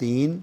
3,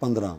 15।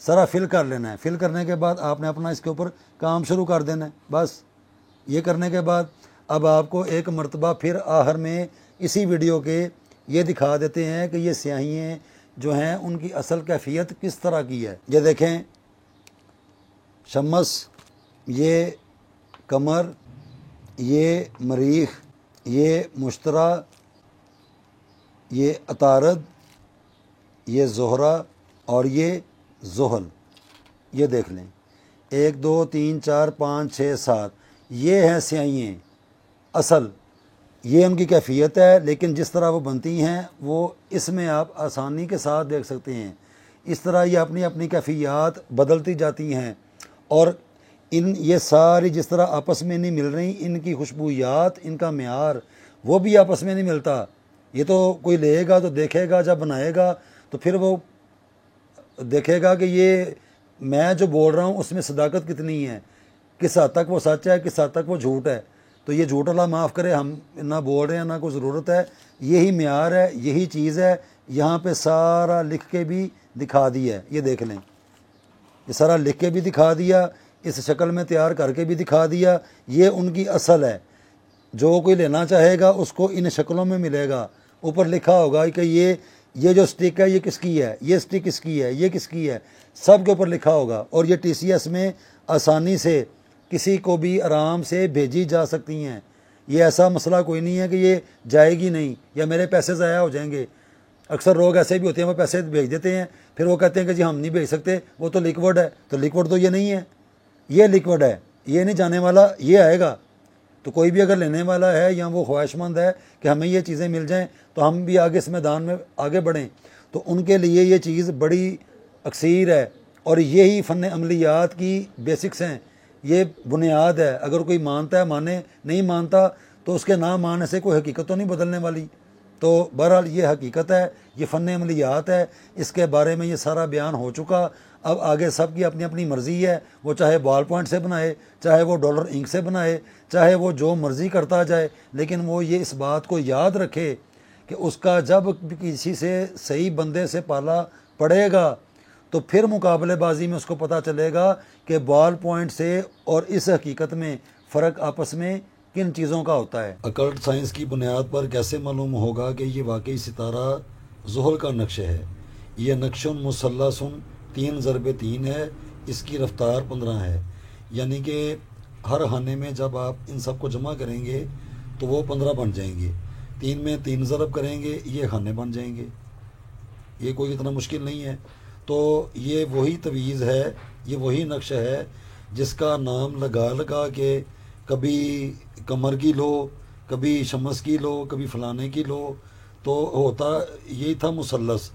سارا فل کر لینا ہے. فل کرنے کے بعد آپ نے اپنا اس کے اوپر کام شروع کر دینا ہے. بس یہ کرنے کے بعد اب آپ کو ایک مرتبہ پھر آخر میں اسی ویڈیو کے یہ دکھا دیتے ہیں کہ یہ سیاہییں جو ہیں ان کی اصل کیفیت کس طرح کی ہے. یہ دیکھیں شمس، یہ قمر، یہ مریخ، یہ مشتری، یہ عطارد، یہ زہرہ اور یہ زحل. یہ دیکھ لیں 1 2 3 4 5 6 7 یہ ہیں سیاہییں اصل. یہ ان کی کیفیت ہے، لیکن جس طرح وہ بنتی ہیں وہ اس میں آپ آسانی کے ساتھ دیکھ سکتے ہیں. اس طرح یہ اپنی اپنی کیفیات بدلتی جاتی ہیں، اور یہ ساری جس طرح آپس میں نہیں مل رہی، ان کی خوشبویات، ان کا معیار وہ بھی آپس میں نہیں ملتا. یہ تو کوئی لے گا تو دیکھے گا، جب بنائے گا تو پھر وہ دیکھے گا کہ یہ میں جو بول رہا ہوں اس میں صداقت کتنی ہے، کس حد تک وہ سچ ہے، کس حد تک وہ جھوٹ ہے. تو یہ جھوٹ اللہ معاف کرے، ہم نہ بول رہے ہیں نہ کوئی ضرورت ہے. یہی معیار ہے، یہی چیز ہے. یہاں پہ سارا لکھ کے بھی دکھا دیا ہے. یہ دیکھ لیں، یہ سارا لکھ کے بھی دکھا دیا، اس شکل میں تیار کر کے بھی دکھا دیا. یہ ان کی اصل ہے. جو کوئی لینا چاہے گا اس کو ان شکلوں میں ملے گا. اوپر لکھا ہوگا کہ یہ جو سٹک ہے یہ کس کی ہے، یہ سٹک کس کی ہے، یہ کس کی ہے، سب کے اوپر لکھا ہوگا. اور یہ TCS میں آسانی سے کسی کو بھی آرام سے بھیجی جا سکتی ہیں. یہ ایسا مسئلہ کوئی نہیں ہے کہ یہ جائے گی نہیں یا میرے پیسے ضائع ہو جائیں گے. اکثر لوگ ایسے بھی ہوتے ہیں، وہ پیسے بھیج دیتے ہیں، پھر وہ کہتے ہیں کہ جی ہم نہیں بھیج سکتے، وہ تو لیکوڈ ہے. تو لیکوڈ تو یہ نہیں ہے، یہ لیکوڈ ہے، یہ نہیں جانے والا، یہ آئے گا. تو کوئی بھی اگر لینے والا ہے یا وہ خواہش مند ہے کہ ہمیں یہ چیزیں مل جائیں تو ہم بھی آگے اس میدان میں آگے بڑھیں، تو ان کے لیے یہ چیز بڑی اکثیر ہے. اور یہی فن عملیات کی بیسکس ہیں، یہ بنیاد ہے. اگر کوئی مانتا ہے مانے، نہیں مانتا تو اس کے نہ ماننے سے کوئی حقیقت تو نہیں بدلنے والی. تو بہرحال یہ حقیقت ہے، یہ فن عملیات ہے. اس کے بارے میں یہ سارا بیان ہو چکا. اب آگے سب کی اپنی اپنی مرضی ہے، وہ چاہے بال پوائنٹ سے بنائے، چاہے وہ ڈالر انک سے بنائے، چاہے وہ جو مرضی کرتا جائے، لیکن وہ یہ اس بات کو یاد رکھے کہ اس کا جب کسی سے صحیح بندے سے پالا پڑے گا تو پھر مقابلے بازی میں اس کو پتہ چلے گا کہ بال پوائنٹ سے اور اس حقیقت میں فرق آپس میں کن چیزوں کا ہوتا ہے. اکلٹ سائنس کی بنیاد پر کیسے معلوم ہوگا کہ یہ واقعی ستارہ زحل کا نقش ہے؟ یہ نقش مثلث 3×3 ہے. اس کی رفتار 15 ہے، یعنی کہ ہر خانے میں جب آپ ان سب کو جمع کریں گے تو وہ 15 بن جائیں گے. 3 میں 3 ضرب کریں گے، یہ خانے بن جائیں گے. یہ کوئی اتنا مشکل نہیں ہے. تو یہ وہی تویز ہے، یہ وہی نقش ہے جس کا نام لگا لگا کے کبھی قمر کی لو، کبھی شمس کی لو، کبھی فلانے کی لو، تو ہوتا یہی تھا مثلث،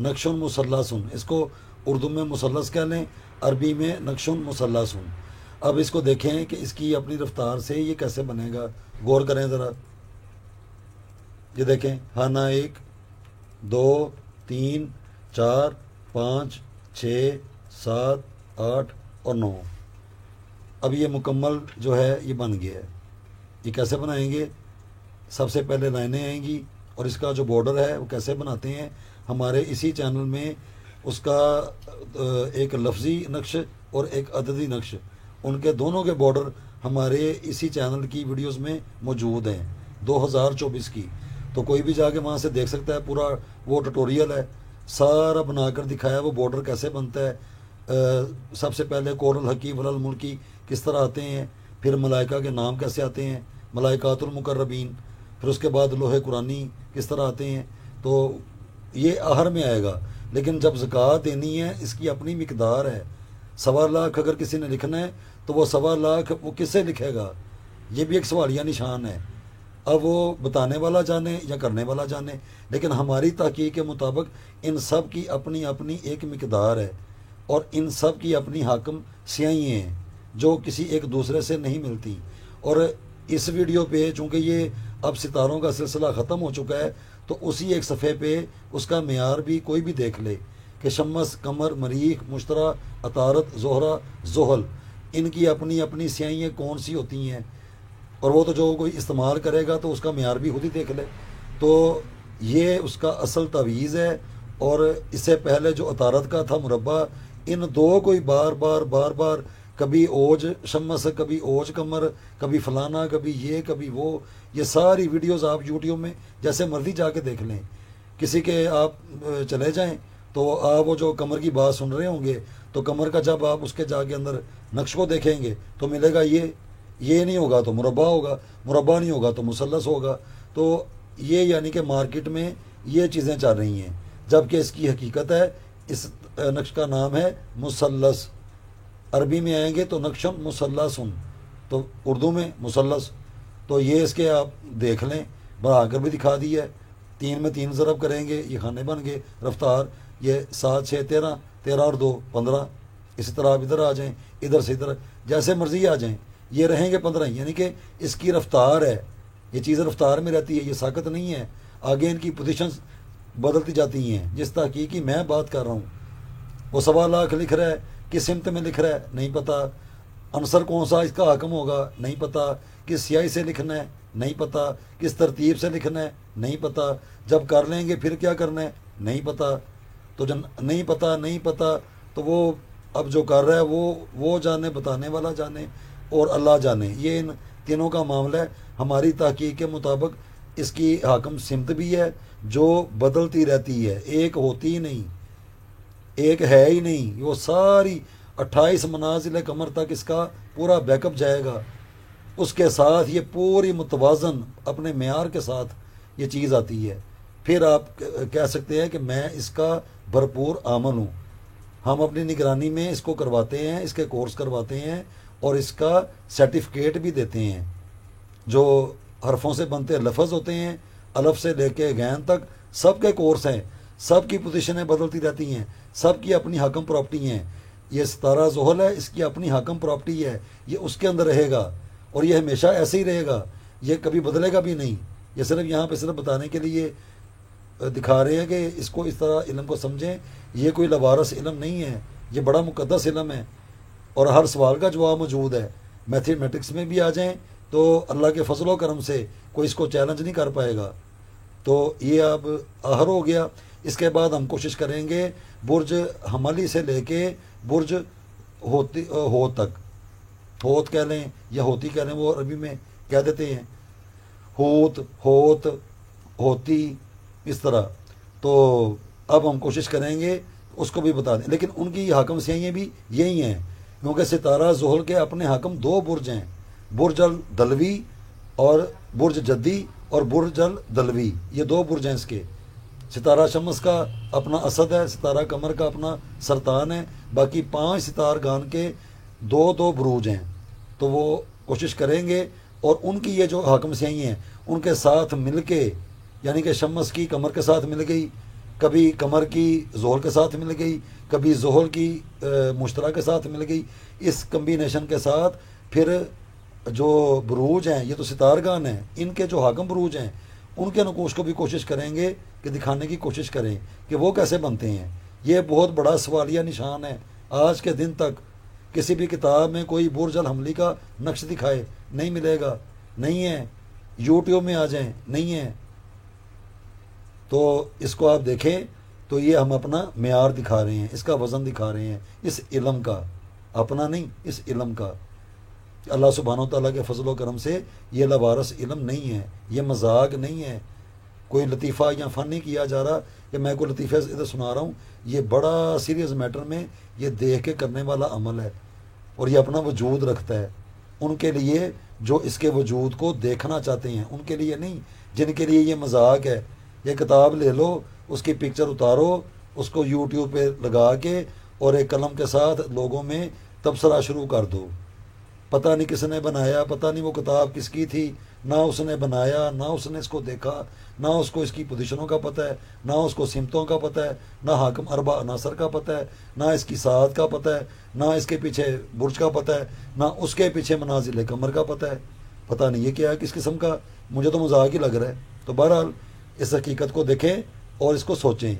نقش مثلث. اس کو اردو میں مثلث کہہ لیں، عربی میں نقش مثلث. اب اس کو دیکھیں کہ اس کی اپنی رفتار سے یہ کیسے بنے گا. غور کریں ذرا. یہ دیکھیں، خانہ 1 2 3 4 5 6 7 8 اور 9. اب یہ مکمل جو ہے یہ بن گیا ہے. یہ کیسے بنائیں گے؟ سب سے پہلے لائنیں آئیں گی، اور اس کا جو بارڈر ہے وہ کیسے بناتے ہیں ہمارے اسی چینل میں اس کا ایک لفظی نقش اور ایک عددی نقش، ان کے دونوں کے بارڈر ہمارے اسی چینل کی ویڈیوز میں موجود ہیں 2024 کی. تو کوئی بھی جا کے وہاں سے دیکھ سکتا ہے. پورا وہ ٹیوٹوریل ہے، سارا بنا کر دکھایا وہ بارڈر کیسے بنتا ہے. سب سے پہلے کورل حقیب والملکی کس طرح آتے ہیں، پھر ملائکہ کے نام کیسے آتے ہیں، ملائکات المقربین، پھر اس کے بعد لوح قرآنی کس طرح آتے ہیں. تو یہ آخر میں آئے گا. لیکن جب زکوٰۃ دینی ہے اس کی اپنی مقدار ہے. 1.25 لاکھ اگر کسی نے لکھنا ہے تو وہ 1.25 لاکھ وہ کس سے لکھے گا؟ یہ بھی ایک سوالیہ نشان ہے. اب وہ بتانے والا جانے یا کرنے والا جانے، لیکن ہماری تحقیق کے مطابق ان سب کی اپنی اپنی ایک مقدار ہے، اور ان سب کی اپنی حاکم سیاہیاں ہیں جو کسی ایک دوسرے سے نہیں ملتی. اور اس ویڈیو پہ چونکہ یہ اب ستاروں کا سلسلہ ختم ہو چکا ہے، تو اسی ایک صفحے پہ اس کا معیار بھی کوئی بھی دیکھ لے کہ شمس، قمر، مریخ، مشتری، عطارد، زہرہ، زحل، ان کی اپنی اپنی سیاہیاں کون سی ہوتی ہیں. اور وہ تو جو کوئی استعمال کرے گا تو اس کا معیار بھی خود ہی دیکھ لے. تو یہ اس کا اصل تعویذ ہے. اور اس سے پہلے جو عطارد کا تھا مربع، ان دو کو ہی بار بار بار بار، کبھی اوج شمس، کبھی اوج کمر، کبھی فلانا، کبھی یہ کبھی وہ، یہ ساری ویڈیوز آپ یوٹیوب میں جیسے مرضی جا کے دیکھ لیں. کسی کے آپ چلے جائیں تو آپ وہ جو کمر کی بات سن رہے ہوں گے تو کمر کا جب آپ اس کے جا کے اندر نقش کو دیکھیں گے تو ملے گا یہ نہیں ہوگا تو مربع ہوگا، مربع نہیں ہوگا تو مثلث ہوگا. تو یہ یعنی کہ مارکیٹ میں یہ چیزیں چل رہی ہیں، جبکہ اس کی حقیقت ہے اس نقش کا نام ہے مثلث. عربی میں آئیں گے تو نقشن مثلثن، تو اردو میں مثلث. تو یہ اس کے آپ دیکھ لیں، بنا کر بھی دکھا دی ہے. 3 میں 3 ضرب کریں گے یہ کھانے بن گئے. رفتار یہ 7 6 13، 13 اور 2 15. اسی طرح آپ ادھر آ جائیں، ادھر سے ادھر جیسے مرضی آ جائیں، یہ رہیں گے 15 ہی. یعنی کہ اس کی رفتار ہے، یہ چیز رفتار میں رہتی ہے، یہ ساکت نہیں ہے. آگے ان کی پوزیشنز بدلتی جاتی ہیں. جس تحقیق کی میں بات کر رہا ہوں وہ 1.25 لاکھ لکھ رہا ہے، کس سمت میں لکھ رہا ہے نہیں پتہ، عنصر کون سا اس کا حاکم ہوگا نہیں پتہ، کس سیاہی سے لکھنا ہے نہیں پتہ، کس ترتیب سے لکھنا ہے نہیں پتہ، جب کر لیں گے پھر کیا کرنا ہے نہیں پتہ. تو جب نہیں پتہ تو وہ اب جو کر رہا ہے وہ جانے، بتانے والا جانے اور اللہ جانے. یہ ان تینوں کا معاملہ ہے. ہماری تحقیق کے مطابق اس کی حاکم سمت بھی ہے جو بدلتی رہتی ہے، ایک ہوتی ہی نہیں، ایک ہے ہی نہیں. وہ ساری 28 منازل قمر تک اس کا پورا بیک اپ جائے گا. اس کے ساتھ یہ پوری متوازن اپنے معیار کے ساتھ یہ چیز آتی ہے. پھر آپ کہہ سکتے ہیں کہ میں اس کا بھرپور عامل ہوں. ہم اپنی نگرانی میں اس کو کرواتے ہیں، اس کے کورس کرواتے ہیں اور اس کا سرٹیفکیٹ بھی دیتے ہیں. جو حرفوں سے بنتے لفظ ہوتے ہیں، الف سے لے کے غین تک سب کے کورس ہیں. سب کی پوزیشنیں بدلتی رہتی ہیں، سب کی اپنی حاکم پراپرٹی ہیں. یہ ستارہ زحل ہے، اس کی اپنی حاکم پراپرٹی ہے، یہ اس کے اندر رہے گا اور یہ ہمیشہ ایسے ہی رہے گا، یہ کبھی بدلے گا بھی نہیں. یہ صرف یہاں پہ صرف بتانے کے لیے دکھا رہے ہیں کہ اس کو اس طرح علم کو سمجھیں. یہ کوئی لوارث علم نہیں ہے، یہ بڑا مقدس علم ہے اور ہر سوال کا جواب موجود ہے. میتھمیٹکس میں بھی آ جائیں تو اللہ کے فضل و کرم سے کوئی اس کو چیلنج نہیں کر پائے گا. تو یہ اب آخر ہو گیا. اس کے بعد ہم کوشش کریں گے برج حملی سے لے کے برج ہوت تک، ہوت کہہ لیں یا ہوتی کہہ لیں، وہ عربی میں کہہ دیتے ہیں ہوت، ہوتی، اس طرح. تو اب ہم کوشش کریں گے اس کو بھی بتا دیں. لیکن ان کی حاکم سیاحیاں بھی یہی ہیں، کیونکہ ستارہ زحل کے اپنے حاکم 2 برج ہیں، برج الدلوی اور برج جدی اور برج الدلوی. یہ 2 برج ہیں اس کے. ستارہ شمس کا اپنا اسد ہے، ستارہ قمر کا اپنا سرطان ہے، باقی 5 ستار گان کے 2 بروج ہیں. تو وہ کوشش کریں گے اور ان کی یہ جو حاکم سیاحی ہیں ان کے ساتھ مل کے، یعنی کہ شمس کی قمر کے ساتھ مل گئی، کبھی قمر کی زحل کے ساتھ مل گئی، کبھی زحل کی مشتری کے ساتھ مل گئی. اس کمبینیشن کے ساتھ پھر جو بروج ہیں، یہ تو ستارگان ہیں، ان کے جو حاکم بروج ہیں ان کے نقوش کو بھی کوشش کریں گے کہ دکھانے کی کوشش کریں کہ وہ کیسے بنتے ہیں. یہ بہت بڑا سوالیہ نشان ہے. آج کے دن تک کسی بھی کتاب میں کوئی برج الحملی کا نقش دکھائے نہیں ملے گا، نہیں ہے. یوٹیوب میں آ جائیں نہیں ہے. تو اس کو آپ دیکھیں تو یہ ہم اپنا معیار دکھا رہے ہیں، اس کا وزن دکھا رہے ہیں، اس علم کا، اپنا نہیں، اس علم کا. اللہ سبحانہ و تعالیٰ کے فضل و کرم سے یہ لوارث علم نہیں ہے، یہ مذاق نہیں ہے، کوئی لطیفہ یا فن نہیں کیا جا رہا کہ میں کوئی لطیفہ ادھر سنا رہا ہوں. یہ بڑا سیریس میٹر میں یہ دیکھ کے کرنے والا عمل ہے اور یہ اپنا وجود رکھتا ہے. ان کے لیے جو اس کے وجود کو دیکھنا چاہتے ہیں، ان کے لیے نہیں جن کے لیے یہ مذاق ہے. یہ کتاب لے لو، اس کی پکچر اتارو، اس کو یوٹیوب پہ لگا کے اور ایک قلم کے ساتھ لوگوں میں تبصرہ شروع کر دو. پتہ نہیں کس نے بنایا، پتہ نہیں وہ کتاب کس کی تھی، نہ اس نے بنایا، نہ اس نے اس کو دیکھا، نہ اس کو اس کی پوزیشنوں کا پتہ ہے، نہ اس کو سمتوں کا پتہ ہے، نہ حاکم اربع عناصر کا پتہ ہے، نہ اس کی ساعت کا پتہ ہے، نہ اس کے پیچھے برج کا پتہ ہے، نہ اس کے پیچھے منازل قمر کا پتہ ہے. پتہ نہیں یہ کیا ہے، کس قسم کا. مجھے تو مذاق ہی لگ رہا ہے. تو بہرحال اس حقیقت کو دیکھیں اور اس کو سوچیں.